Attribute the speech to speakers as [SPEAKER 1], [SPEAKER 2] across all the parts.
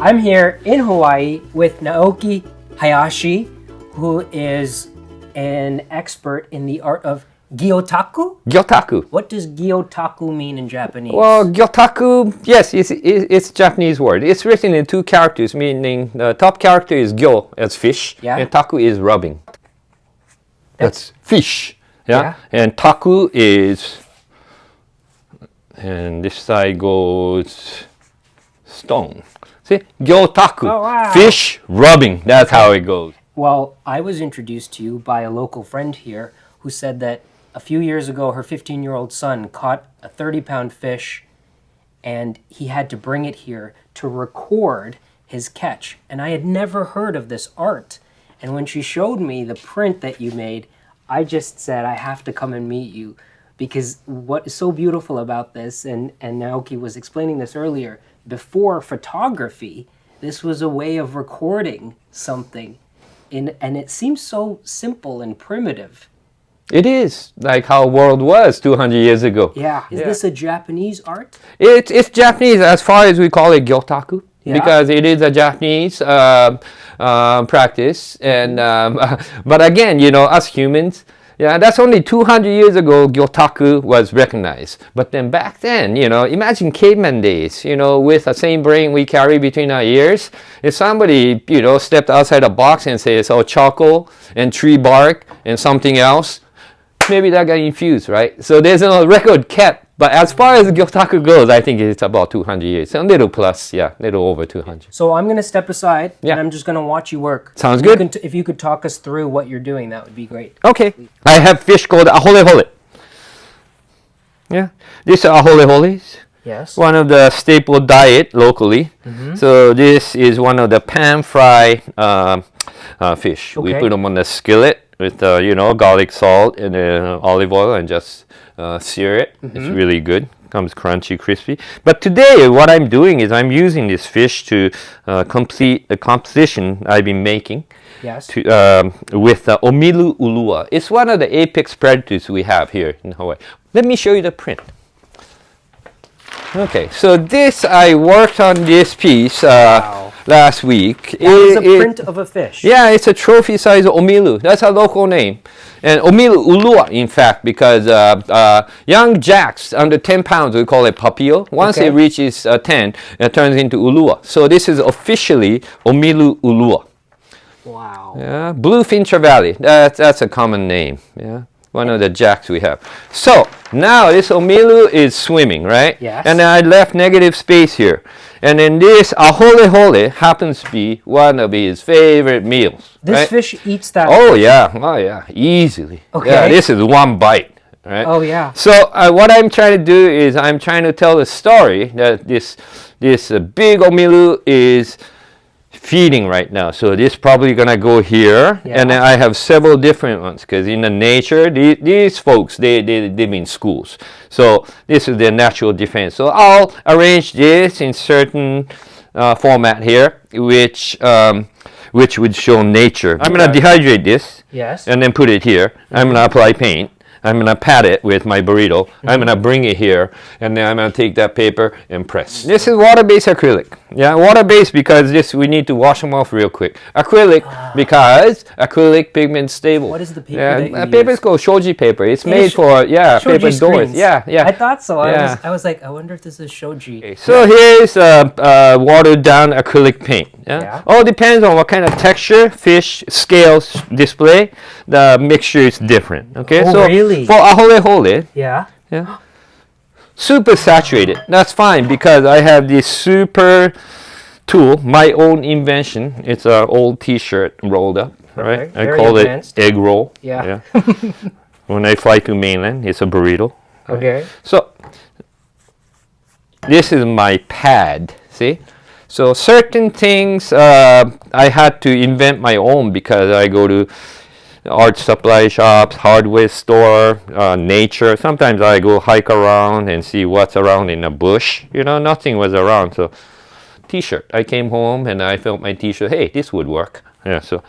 [SPEAKER 1] I'm here in Hawaii with Naoki Hayashi, who is an expert in the art of Gyotaku?
[SPEAKER 2] Gyotaku.
[SPEAKER 1] What does Gyotaku mean in Japanese?
[SPEAKER 2] Well, Gyotaku, yes, it's a Japanese word. It's written in two characters, meaning the top character is gyo, as fish, and taku is rubbing. That's fish. Yeah? And taku is, and this side goes stone. See? Gyotaku.
[SPEAKER 1] Oh, wow.
[SPEAKER 2] Fish rubbing. That's how it goes.
[SPEAKER 1] Well, I was introduced to you by a local friend here who said that a few years ago her 15-year-old son caught a 30-pound fish and he had to bring it here to record his catch. And I had never heard of this art. And when she showed me the print that you made, I just said, I have to come and meet you, because what is so beautiful about this, and Naoki was explaining this earlier, before photography, this was a way of recording something, and it seems so simple and primitive.
[SPEAKER 2] It is like how the world was 200 years ago.
[SPEAKER 1] Yeah. Is this a Japanese art?
[SPEAKER 2] It's Japanese as far as we call it Gyotaku. Yeah. Because it is a Japanese practice, and but again, you know, us humans, that's only 200 years ago Gyotaku was recognized. But then back then, you know, imagine caveman days, you know, with the same brain we carry between our ears. If somebody, you know, stepped outside a box and says, oh, charcoal and tree bark and something else, maybe that got infused, right? So there's no record kept. But as far as Gyotaku goes, I think it's about 200 years. A little plus, a little over 200.
[SPEAKER 1] So I'm going to step aside, and I'm just going to watch you work.
[SPEAKER 2] Sounds good.
[SPEAKER 1] If you could talk us through what you're doing, that would be great.
[SPEAKER 2] Okay. I have fish called ahole hole. Yeah. These are ahole holes.
[SPEAKER 1] Yes.
[SPEAKER 2] One of the staple diet locally. Mm-hmm. So this is one of the pan-fry fish. Okay. We put them on the skillet with, garlic, salt, and olive oil, and just sear it. Mm-hmm. It's really good. Comes crunchy, crispy. But today, what I'm doing is I'm using this fish to complete the composition I've been making.
[SPEAKER 1] Yes.
[SPEAKER 2] With omilu ulua. It's one of the apex predators we have here in Hawaii. Let me show you the print. Okay, so this, I worked on this piece last week.
[SPEAKER 1] That is a print of a fish.
[SPEAKER 2] Yeah, it's a trophy size omilu. That's a local name. And omilu ulua, in fact, because young jacks under 10 pounds, we call it papio. Once it reaches 10, it turns into ulua. So this is officially omilu ulua.
[SPEAKER 1] Wow.
[SPEAKER 2] Yeah, bluefin trevally. That's a common name. Yeah. One of the jacks we have. So now this omilu is swimming, right?
[SPEAKER 1] Yes.
[SPEAKER 2] And then I left negative space here. And then this ahole hole happens to be one of his favorite meals.
[SPEAKER 1] This fish eats that.
[SPEAKER 2] Oh yeah, easily.
[SPEAKER 1] Okay.
[SPEAKER 2] Yeah, this is one bite, right?
[SPEAKER 1] Oh yeah.
[SPEAKER 2] So what I'm trying to do is I'm trying to tell the story that this big omilu is feeding right now. So this is probably gonna go here, and then I have several different ones, because in the nature, these folks, they live in schools. So this is their natural defense. So I'll arrange this in certain format here, which would show nature. I'm gonna dehydrate this, and then put it here. I'm gonna apply paint. I'm going to pat it with my burrito. Mm-hmm. I'm going to bring it here, and then I'm going to take that paper and press. This is water-based acrylic. Yeah, water-based because we need to wash them off real quick. Acrylic because acrylic pigment stable.
[SPEAKER 1] What is the paper that you
[SPEAKER 2] paper is called shoji paper. It's made for, paper doors.
[SPEAKER 1] Screens.
[SPEAKER 2] Yeah.
[SPEAKER 1] I thought so. I was like, I wonder if this is shoji.
[SPEAKER 2] Okay, so here's watered-down acrylic paint. Yeah? All depends on what kind of texture, fish, scales display. The mixture is different. Okay,
[SPEAKER 1] so really?
[SPEAKER 2] For ahole hole, super saturated. That's fine because I have this super tool, my own invention. It's an old T-shirt rolled up, right? I call it egg roll. Yeah. When I fly to mainland, it's a burrito.
[SPEAKER 1] Okay.
[SPEAKER 2] So this is my pad. See. So certain things I had to invent my own because I go to art supply shops, hardware store, nature. Sometimes I go hike around and see what's around in the bush. You know, nothing was around. So T-shirt. I came home and I felt my T-shirt. Hey, this would work. Yeah. So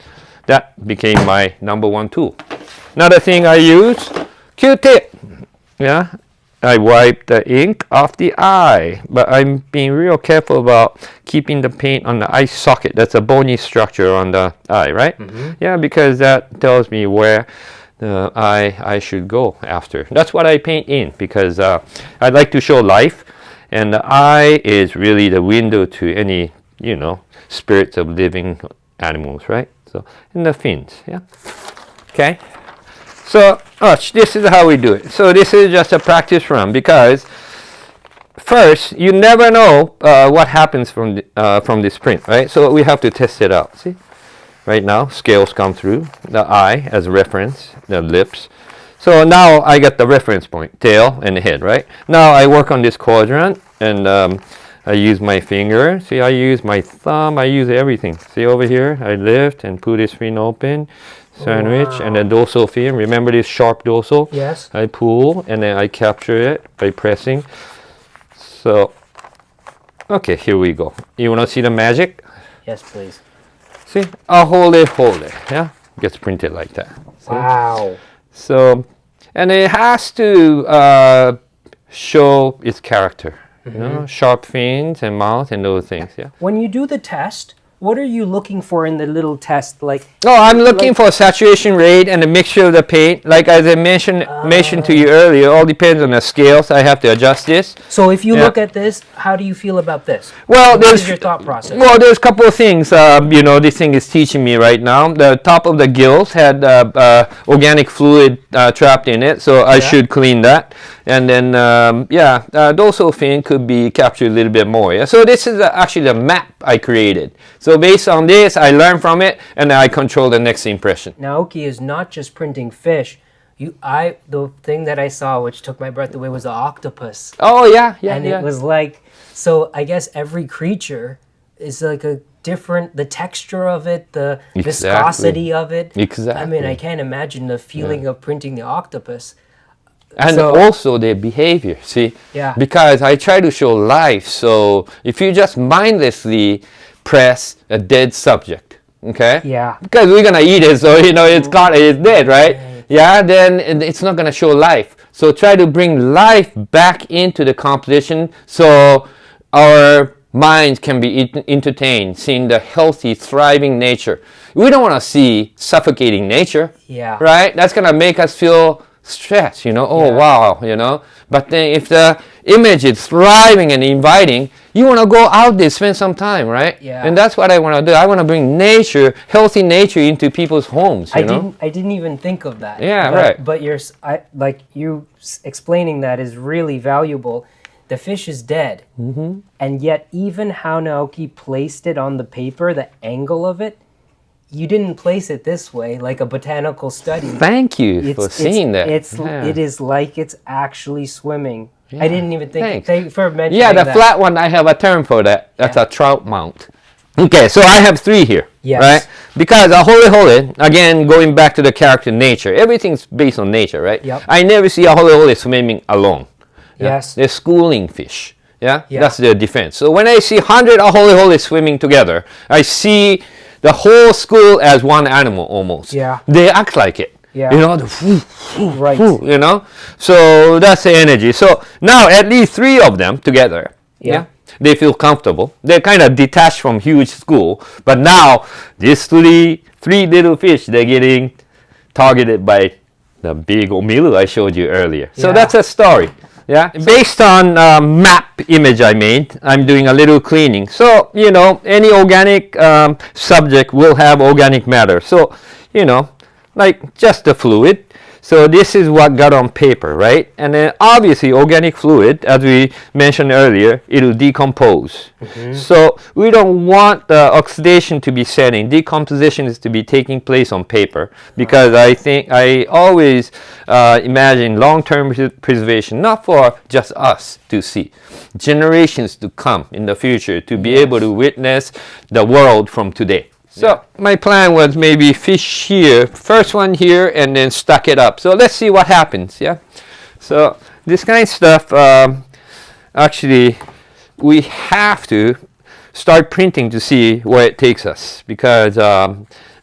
[SPEAKER 2] that became my number one tool. Another thing I use, Q-tip. Yeah. I wipe the ink off the eye, but I'm being real careful about keeping the paint on the eye socket. That's a bony structure on the eye, right? Yeah, because that tells me where the eye I should go after. That's what I paint in, because I like to show life, and the eye is really the window to any, spirits of living animals, right? So, and the fins, yeah. Okay. So, this is how we do it. So this is just a practice run, because first, you never know what happens from this print, right? So we have to test it out. See, right now, scales come through, the eye as a reference, the lips. So now I get the reference point, tail and the head, right? Now I work on this quadrant, and I use my finger. See, I use my thumb. I use everything. See over here, I lift and pull this fin open, sandwich, and then dorsal fin. Remember this sharp dorsal?
[SPEAKER 1] Yes.
[SPEAKER 2] I pull, and then I capture it by pressing. So, okay, here we go. You want to see the magic?
[SPEAKER 1] Yes, please.
[SPEAKER 2] See, I'll hold it, yeah? Gets printed like that. See?
[SPEAKER 1] Wow.
[SPEAKER 2] So, and it has to show its character. Sharp fins and mouth and those things, yeah.
[SPEAKER 1] When you do the test, what are you looking for in the little test?
[SPEAKER 2] I'm looking for saturation rate and a mixture of the paint. Like as I mentioned to you earlier, all depends on the scales. I have to adjust this.
[SPEAKER 1] So if you look at this, how do you feel about this?
[SPEAKER 2] Well,
[SPEAKER 1] what is your thought process?
[SPEAKER 2] Well, there's a couple of things. This thing is teaching me right now. The top of the gills had organic fluid trapped in it, so I should clean that. And then, dorsal fin could be captured a little bit more. Yeah. So this is actually the map I created. So based on this, I learn from it, and I control the next impression.
[SPEAKER 1] Naoki is not just printing fish. The thing that I saw, which took my breath away, was the octopus.
[SPEAKER 2] Oh yeah,
[SPEAKER 1] and it was like, so I guess every creature is like a different, the texture of it, the viscosity of it.
[SPEAKER 2] Exactly.
[SPEAKER 1] I mean, I can't imagine the feeling of printing the octopus.
[SPEAKER 2] And also their behavior, see?
[SPEAKER 1] Yeah.
[SPEAKER 2] Because I try to show life, so if you just mindlessly press a dead subject, okay?
[SPEAKER 1] Yeah.
[SPEAKER 2] Because we're gonna eat it, so it's dead, right? Yeah, then it's not gonna show life. So try to bring life back into the composition, so our minds can be entertained, seeing the healthy, thriving nature. We don't want to see suffocating nature, right? That's gonna make us feel stress, wow, But then if the image is thriving and inviting, you want to go out there, spend some time, right?
[SPEAKER 1] Yeah.
[SPEAKER 2] And that's what I want to do. I want to bring nature, healthy nature into people's homes,
[SPEAKER 1] I didn't even think of that.
[SPEAKER 2] Yeah, right.
[SPEAKER 1] But you explaining that is really valuable. The fish is dead. And yet even how Naoki placed it on the paper, the angle of it, you didn't place it this way, like a botanical study.
[SPEAKER 2] Thank you for seeing that.
[SPEAKER 1] It is like it's actually swimming. Yeah. I didn't even think. Thank you for mentioning
[SPEAKER 2] that.
[SPEAKER 1] Yeah,
[SPEAKER 2] the flat one, I have a term for that. That's a trout mount. Okay, so I have 3 here, right? Because a holy, again, going back to the character nature, everything's based on nature, right?
[SPEAKER 1] Yep.
[SPEAKER 2] I never see a holy swimming alone.
[SPEAKER 1] Yes.
[SPEAKER 2] They're schooling fish. Yeah? That's their defense. So when I see 100 holy swimming together, I see the whole school as one animal almost.
[SPEAKER 1] Yeah.
[SPEAKER 2] They act like it.
[SPEAKER 1] Yeah.
[SPEAKER 2] Right. So that's the energy. So now at least 3 of them together. Yeah. They feel comfortable. They're kind of detached from huge school. But now these three little fish, they're getting targeted by the big omilu I showed you earlier. So that's a story. Yeah, based on map image I made, I'm doing a little cleaning. So, any organic subject will have organic matter. So, like just the fluid. So this is what got on paper, right? And then obviously organic fluid, as we mentioned earlier, it will decompose. So we don't want the oxidation to be setting. Decomposition is to be taking place on paper, because I always imagine long-term preservation, not for just us to see, generations to come in the future to be able to witness the world from today. So my plan was maybe fish here, first one here, and then stack it up. So let's see what happens, yeah? So this kind of stuff, actually, we have to start printing to see where it takes us, because,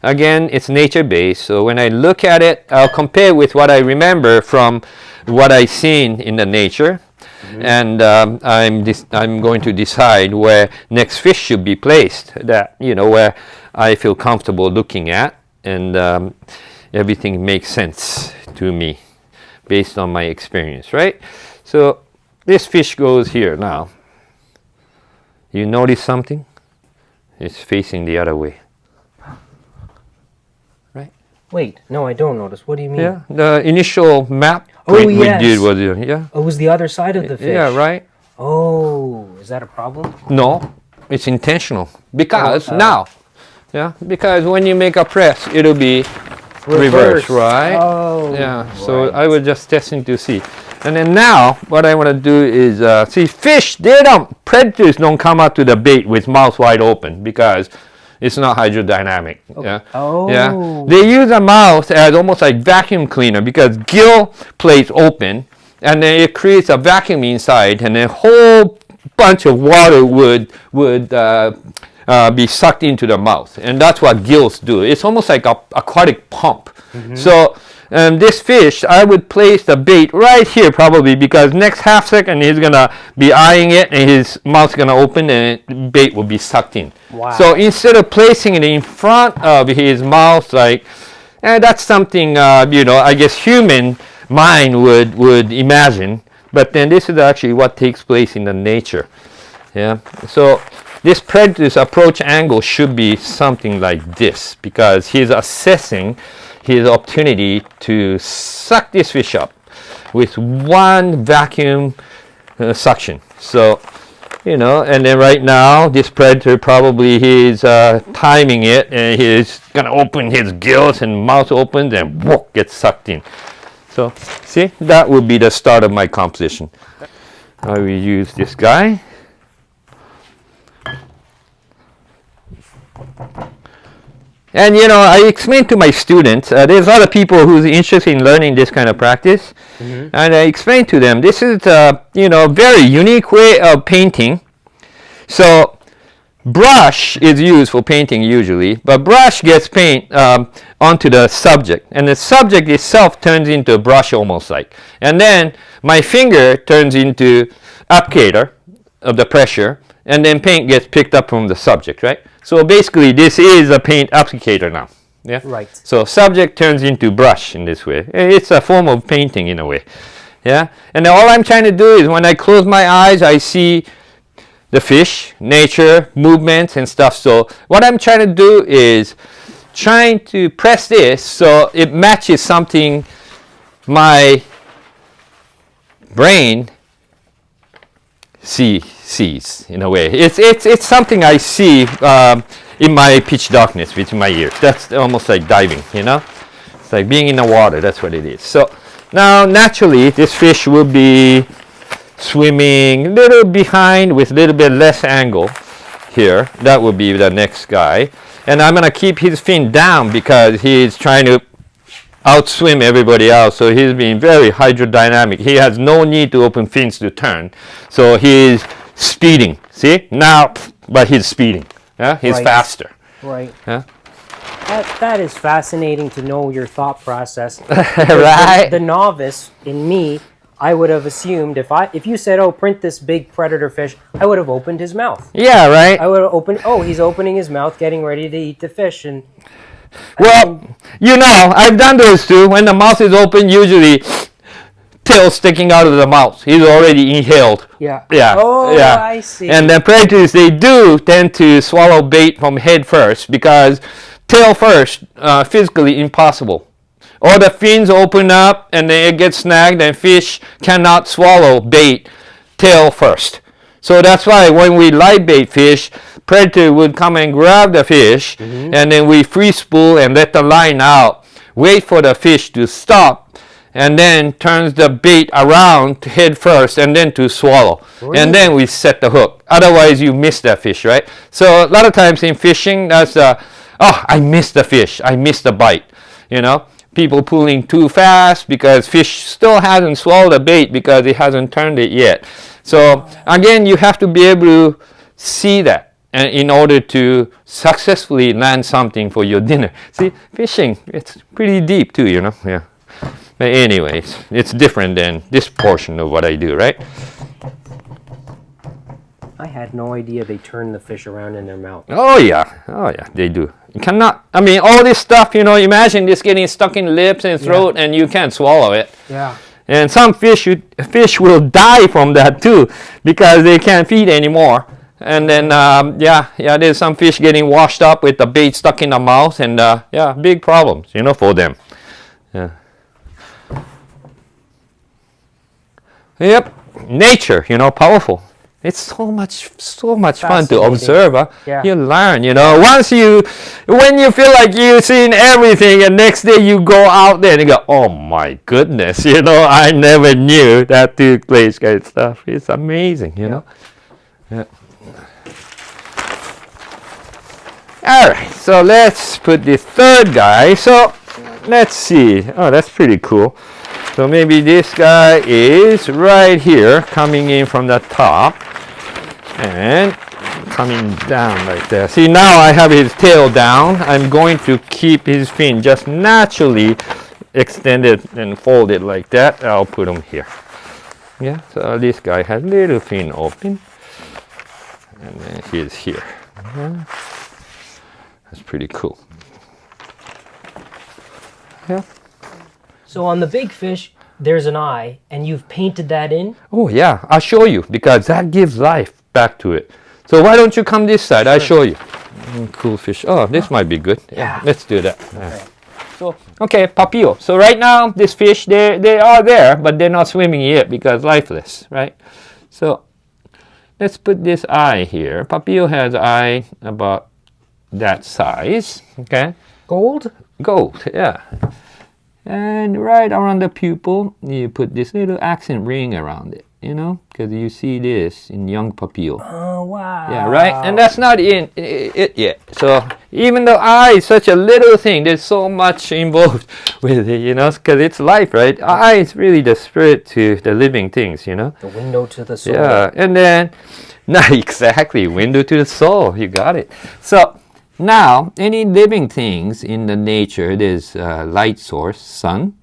[SPEAKER 2] again, it's nature-based. So when I look at it, I'll compare with what I remember from what I seen in the nature, and I'm going to decide where next fish should be placed. That where I feel comfortable looking at, and everything makes sense to me based on my experience, right? So this fish goes here now. You notice something? It's facing the other way. Right?
[SPEAKER 1] Wait, no, I don't notice. What do you mean?
[SPEAKER 2] Yeah, the initial map
[SPEAKER 1] yes.
[SPEAKER 2] we did was, yeah.
[SPEAKER 1] Oh, it was the other side of the fish.
[SPEAKER 2] Yeah, right?
[SPEAKER 1] Oh, is that a problem?
[SPEAKER 2] No, it's intentional. Because now, because when you make a press, it'll be reverse, right?
[SPEAKER 1] Oh,
[SPEAKER 2] yeah,
[SPEAKER 1] right.
[SPEAKER 2] so I was just testing to see. And then now, what I want to do is, see, predators don't come out to the bait with mouth wide open because it's not hydrodynamic. Okay. Yeah.
[SPEAKER 1] Oh.
[SPEAKER 2] Yeah. They use a mouth as almost like vacuum cleaner because gill plates open, and then it creates a vacuum inside, and a whole bunch of water would be sucked into the mouth, and that's what gills do. It's almost like a aquatic pump. So this fish, I would place the bait right here probably, because next half second he's gonna be eyeing it and his mouth's gonna open and bait will be sucked in.
[SPEAKER 1] Wow.
[SPEAKER 2] So instead of placing it in front of his mouth, like, that's something I guess human mind would imagine, but then this is actually what takes place in the nature. Yeah. So this predator's approach angle should be something like this, because he's assessing his opportunity to suck this fish up with one vacuum suction. So, and then right now, this predator probably he's timing it, and he's gonna open his gills and mouth opens and whoop, gets sucked in. So, see, that will be the start of my composition. I will use this guy. And I explain to my students, there's a lot of people who's interested in learning this kind of practice, and I explain to them, this is a very unique way of painting. So brush is used for painting usually, but brush gets paint onto the subject, and the subject itself turns into a brush almost like, and then my finger turns into applicator of the pressure, and then paint gets picked up from the subject, right? So basically, this is a paint applicator now. Yeah.
[SPEAKER 1] Right.
[SPEAKER 2] So subject turns into brush in this way. It's a form of painting in a way. Yeah. And all I'm trying to do is when I close my eyes, I see the fish, nature, movements, and stuff. So what I'm trying to do is trying to press this so it matches something my brain sees in a way. It's something I see in my pitch darkness between my ears. That's almost like diving, It's like being in the water. That's what it is. So now naturally this fish will be swimming a little behind with a little bit less angle here. That will be the next guy. And I'm going to keep his fin down because he's trying to outswim everybody else, so he's being very hydrodynamic. He has no need to open fins to turn, so he's speeding. See now, but he's speeding. Yeah, he's faster.
[SPEAKER 1] Right.
[SPEAKER 2] Yeah.
[SPEAKER 1] That is fascinating to know your thought process.
[SPEAKER 2] Right.
[SPEAKER 1] The novice in me, I would have assumed if you said, "Oh, print this big predator fish," I would have opened his mouth.
[SPEAKER 2] Yeah, right.
[SPEAKER 1] I would have opened. Oh, he's opening his mouth, getting ready to eat the fish, and.
[SPEAKER 2] Well, I've done those too. When the mouth is open, usually tail sticking out of the mouth. He's already inhaled.
[SPEAKER 1] Yeah.
[SPEAKER 2] Yeah.
[SPEAKER 1] Oh,
[SPEAKER 2] yeah.
[SPEAKER 1] I see.
[SPEAKER 2] And the predators, they do tend to swallow bait from head first, because tail first, physically impossible. Or the fins open up and then it gets snagged, and fish cannot swallow bait tail first. So that's why when we live bait fish, predator would come and grab the fish, and then we free spool and let the line out, wait for the fish to stop, and then turns the bait around to head first and then to swallow. Really? And then we set the hook. Otherwise you miss that fish, right? So a lot of times in fishing, that's I missed the fish, I missed the bite. People pulling too fast because fish still hasn't swallowed the bait because it hasn't turned it yet. So again, you have to be able to see that, and in order to successfully land something for your dinner. See, fishing, it's pretty deep too, Yeah. But anyways, it's different than this portion of what I do, right?
[SPEAKER 1] I had no idea they turn the fish around in their mouth.
[SPEAKER 2] Oh yeah, they do. You cannot, I mean, all this stuff, you know, imagine this getting stuck in lips and throat and you can't swallow it.
[SPEAKER 1] Yeah.
[SPEAKER 2] And some fish will die from that too because they can't feed anymore. And then, there's some fish getting washed up with the bait stuck in the mouth and, big problems, you know, for them. Yeah. Yep, nature, you know, powerful. It's so much fun to observe. Huh?
[SPEAKER 1] Yeah.
[SPEAKER 2] You learn, you know. When you feel like you've seen everything, and next day you go out there and you go, oh my goodness, you know, I never knew that took place, kind of stuff. It's amazing, you know. Yeah. All right, so let's put the third guy. So let's see. Oh, that's pretty cool. So maybe this guy is right here, coming in from the top and coming down like that. See, now I have his tail down. I'm going to keep his fin just naturally extended and folded like that. I'll put him here. Yeah, so this guy has little fin open. And then he's here. Yeah. That's pretty cool. Yeah.
[SPEAKER 1] So on the big fish, there's an eye, and you've painted that in?
[SPEAKER 2] Oh yeah, I'll show you because that gives life back to it. So why don't you come this side? I'll show you. Cool fish. Oh, this might be good. Yeah, let's do that. Okay. So, okay, papillo. So right now, this fish, they are there, but they're not swimming yet because lifeless, right? So let's put this eye here. Papillo has eye about that size, okay?
[SPEAKER 1] Gold?
[SPEAKER 2] Gold, yeah. And right around the pupil, you put this little accent ring around it, you know, because you see this in young papillo.
[SPEAKER 1] Oh, wow.
[SPEAKER 2] Yeah, right? And that's not it yet. So even though eye is such a little thing, there's so much involved with it, you know, because it's life, right? Eye is really the spirit to the living things, you know?
[SPEAKER 1] The window to the soul.
[SPEAKER 2] Yeah, and then, not exactly, window to the soul, you got it. So, now, any living things in the nature, there's light source, sun,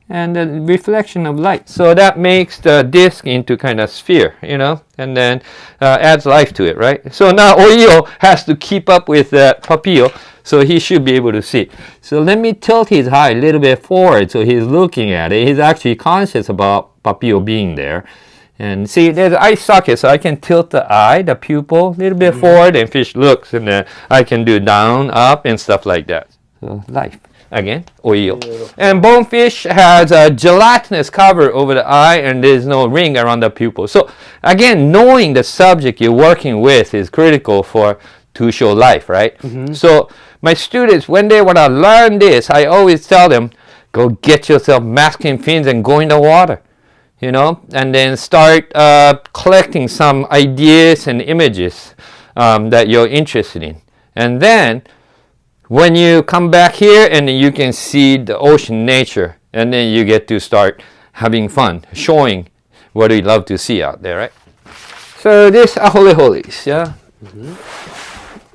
[SPEAKER 2] and the reflection of light. So that makes the disc into kind of sphere, you know, and then adds life to it, right? So now Oyo has to keep up with that papillo, so he should be able to see. So let me tilt his eye a little bit forward so he's looking at it. He's actually conscious about papillo being there. And see, there's eye socket, so I can tilt the eye, the pupil, a little bit forward, and fish looks, and then I can do down, up, and stuff like that. So life, again, oil. And bonefish has a gelatinous cover over the eye, and there's no ring around the pupil. So again, knowing the subject you're working with is critical to show life, right? So my students, when they want to learn this, I always tell them, go get yourself masking fins and go in the water. You know, and then start collecting some ideas and images that you're interested in. And then when you come back here and you can see the ocean nature, and then you get to start having fun, showing what we love to see out there, right? So this aholeholes, yeah?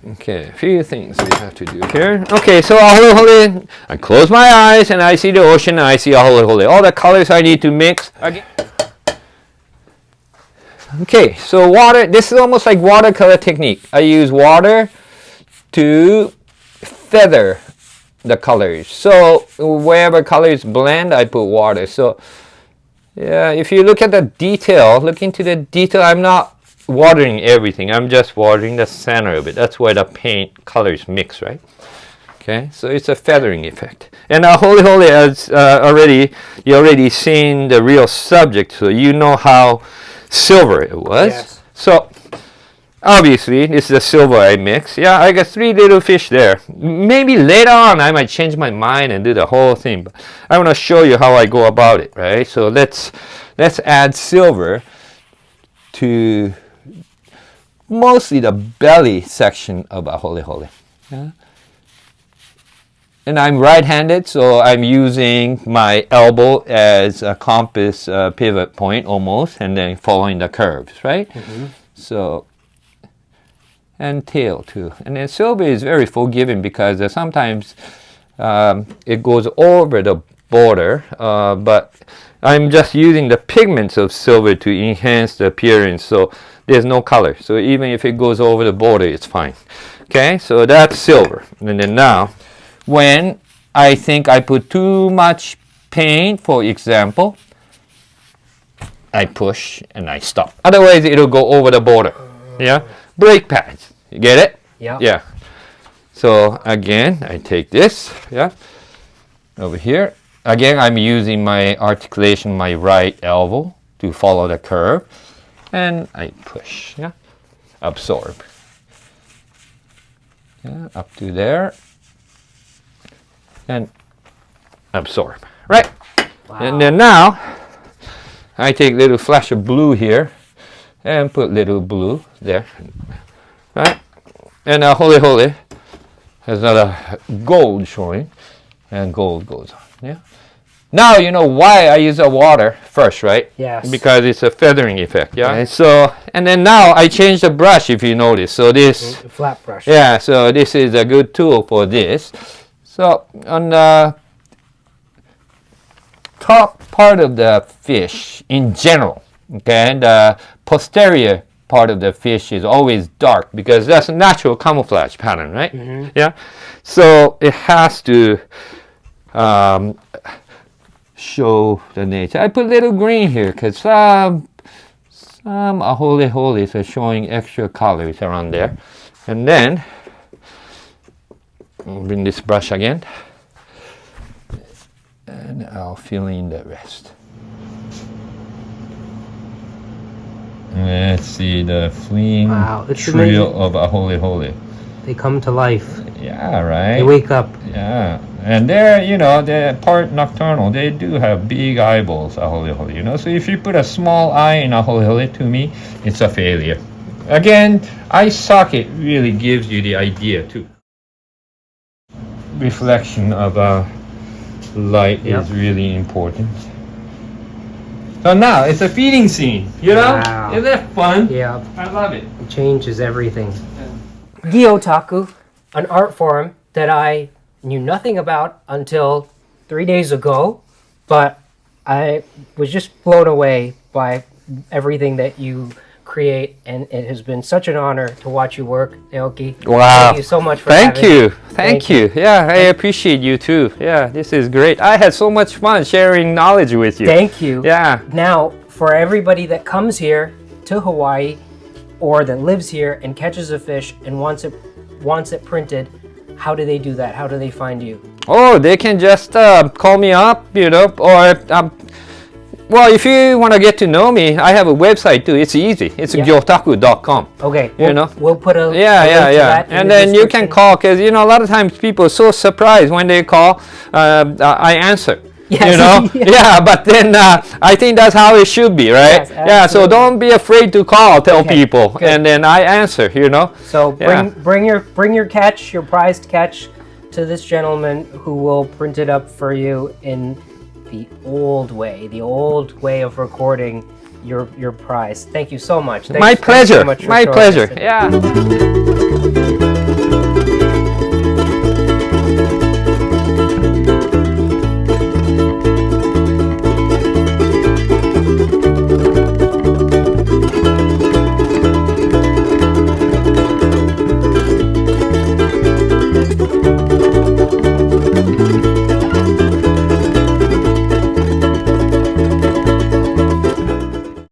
[SPEAKER 2] Okay, a few things we have to do here. Okay, so aholohole, I close my eyes and I see the ocean and I see aholohole. All the colors I need to mix. Okay, so water, this is almost like watercolor technique. I use water to feather the colors. So wherever colors blend, I put water. So yeah, if you look at the detail, look into the detail, I'm not watering everything. I'm just watering the center of it. That's where the paint colors mix, right? Okay, so it's a feathering effect. And aholohole has you already seen the real subject, so you know how silver it was. Yes. So obviously this is the silver I mix. Yeah, I got 3 little fish there. Maybe later on I might change my mind and do the whole thing, but I want to show you how I go about it, right? So let's add silver to mostly the belly section of aholohole. Yeah. And I'm right-handed, so I'm using my elbow as a compass pivot point almost, and then following the curves, right? So, and tail too. And then silver is very forgiving because sometimes it goes over the border, but I'm just using the pigments of silver to enhance the appearance, so there's no color. So even if it goes over the border, it's fine. Okay, so that's silver. And then now, when I think I put too much paint, for example, I push and I stop. Otherwise, it'll go over the border. Yeah, brake pads. You get it?
[SPEAKER 1] Yeah.
[SPEAKER 2] Yeah. So again, I take this. Yeah. Over here. Again, I'm using my articulation, my right elbow to follow the curve, and I push. Yeah. Absorb. Yeah. Up to there. And absorb. Right.
[SPEAKER 1] Wow.
[SPEAKER 2] And then now, I take little flash of blue here and put little blue there, right? And now holy holy has another gold showing, and gold goes on. Yeah. Now you know why I use the water first, right?
[SPEAKER 1] Yes.
[SPEAKER 2] Because it's a feathering effect. Yeah. And so and then now I change the brush if you notice. So this
[SPEAKER 1] flat brush.
[SPEAKER 2] Yeah. So this is a good tool for this. So on the top part of the fish in general, okay, the posterior part of the fish is always dark because that's a natural camouflage pattern, right?
[SPEAKER 1] Mm-hmm.
[SPEAKER 2] Yeah. So it has to show the nature. I put little green here because some holy holies are showing extra colors around there. And then I'll bring this brush again. And I'll fill in the rest. Let's see the fleeing trio of a holy holy.
[SPEAKER 1] They come to life.
[SPEAKER 2] Yeah, right.
[SPEAKER 1] They wake up.
[SPEAKER 2] Yeah, and they're, you know, they're part nocturnal. They do have big eyeballs, a holy holy, you know. So if you put a small eye in a holy holy, to me, it's a failure. Again, eye socket really gives you the idea too. Reflection of light is really important. So now it's a feeding scene, you know?
[SPEAKER 1] Wow.
[SPEAKER 2] Isn't that fun?
[SPEAKER 1] Yeah.
[SPEAKER 2] I love it.
[SPEAKER 1] It changes everything. Gyotaku, an art form that I knew nothing about until 3 days ago, but I was just blown away by everything that you create, and it has been such an honor to watch you work, Naoki.
[SPEAKER 2] Wow.
[SPEAKER 1] Thank you so much for
[SPEAKER 2] Thank
[SPEAKER 1] having
[SPEAKER 2] you.
[SPEAKER 1] me.
[SPEAKER 2] Thank you. Yeah, I appreciate you too. Yeah, this is great. I had so much fun sharing knowledge with you.
[SPEAKER 1] Thank you.
[SPEAKER 2] Yeah.
[SPEAKER 1] Now, for everybody that comes here to Hawaii or that lives here and catches a fish and wants it printed, how do they do that? How do they find you?
[SPEAKER 2] Oh, they can just call me up, you know, or well, if you want to get to know me, I have a website too. It's easy. It's gyotaku.com.
[SPEAKER 1] Okay,
[SPEAKER 2] We'll
[SPEAKER 1] put a link to
[SPEAKER 2] yeah.
[SPEAKER 1] that in
[SPEAKER 2] And
[SPEAKER 1] the
[SPEAKER 2] then you can
[SPEAKER 1] description.
[SPEAKER 2] call because you know a lot of times people are so surprised when they call. I answer.
[SPEAKER 1] Yes.
[SPEAKER 2] You know, yeah. But then I think that's how it should be, right?
[SPEAKER 1] Yes,
[SPEAKER 2] yeah. So don't be afraid to call. Tell people,
[SPEAKER 1] good.
[SPEAKER 2] and then I answer. You know.
[SPEAKER 1] So bring your catch, your prized catch, to this gentleman who will print it up for you in the old way of recording your prize. Thank you so much.
[SPEAKER 2] My pleasure.
[SPEAKER 1] So much for
[SPEAKER 2] My
[SPEAKER 1] showing
[SPEAKER 2] pleasure.
[SPEAKER 1] us.
[SPEAKER 2] Yeah.